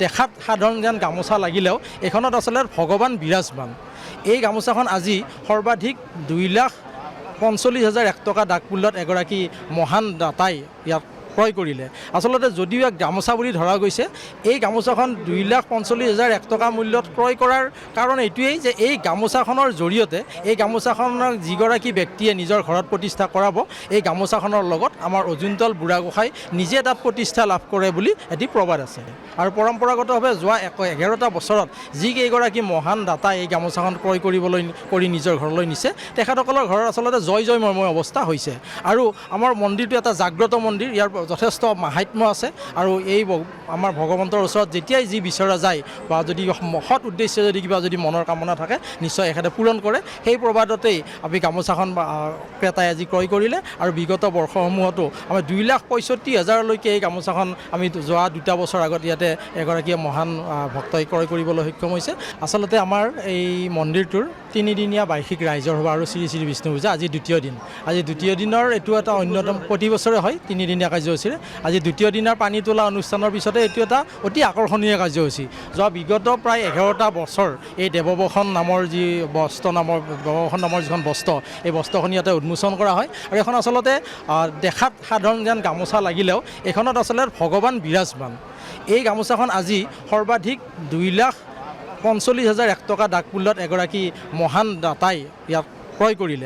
দেখাত সাধাৰণ যেন গামোচা লাগিলেও এইখনত আচলতে ভগৱান বিৰাজমান। এই গামোচাখন আজি সৰ্বাধিক 2,45,100 টকা ডাক মূল্যত এগৰাকী মহান দাতাই ইয়াত ক্ৰয় কৰিলে। আচলতে যদিও এক গামোচা বুলি ধৰা গৈছে, এই গামোচাখন 2,45,100 টকা মূল্যত ক্ৰয় কৰাৰ কাৰণ এইটোৱেই যে এই গামোচাখনৰ জৰিয়তে এই গামোচাখনক যিগৰাকী ব্যক্তিয়ে নিজৰ ঘৰত প্ৰতিষ্ঠা কৰাব, এই গামোচাখনৰ লগত আমাৰ অজুন্তল বুঢ়াগোসাঁই নিজে তাত প্ৰতিষ্ঠা লাভ কৰে বুলি এটি প্ৰবাদ আছে। আৰু পৰম্পৰাগতভাৱে যোৱা 11টা বছৰত যিকেইগৰাকী মহান দাতাই এই গামোচাখন ক্ৰয় কৰি নিজৰ ঘৰলৈ নিছে, তেখেতসকলৰ ঘৰত আচলতে জয় জয়ময় অৱস্থা হৈছে। আৰু আমাৰ মন্দিৰটো এটা জাগ্ৰত মন্দিৰ, ইয়াৰ যথেষ্ট মাহাত্ম্য আছে। আৰু এই আমাৰ ভগৱন্তৰ ওচৰত যেতিয়াই যি বিচৰা যায় বা যদি সৎ উদ্দেশ্যে যদি কিবা যদি মনৰ কামনা থাকে, নিশ্চয় এখেতে পূৰণ কৰে। সেই প্ৰবাদতেই আমি গামোচাখন ক্ৰেতাই আজি ক্ৰয় কৰিলে। আৰু বিগত বৰ্ষসমূহতো আমি 2,65,000লৈকে এই গামোচাখন আমি যোৱা 2টা বছৰ আগত ইয়াতে এগৰাকী মহান ভক্তই ক্ৰয় কৰিবলৈ সক্ষম হৈছে। আচলতে আমাৰ এই মন্দিৰটোৰ 3দিনীয়া বাৰ্ষিক ৰাইজৰ সভা আৰু শ্ৰী শ্ৰী বিষ্ণু পূজা আজি 2য় দিন। আজি 2য় দিনৰ এইটো এটা অন্যতম, প্ৰতি বছৰে হয় 3দিনীয়া কাৰ্যসূচীৰে। আজি 2য় দিনৰ পানী তোলা অনুষ্ঠানৰ পিছতে এইটো এটা অতি আকৰ্ষণীয় কাৰ্যসূচী। যোৱা বিগত প্ৰায় 11টা বছৰ এই দেৱবসন নামৰ যি দেৱবসন নামৰ যিখন বস্ত্ৰ, এই বস্ত্ৰখন ইয়াতে উন্মোচন কৰা হয়। আৰু এখন আচলতে দেখাত সাধাৰণ যেন গামোচা লাগিলেও এইখনত আচলতে ভগৱান বিৰাজমান। এই গামোচাখন আজি সৰ্বাধিক 2,45,100 টকা ডাক মূল্যত এগৰাকী মহান দাতাই ইয়াত ক্ৰয় কৰিলে।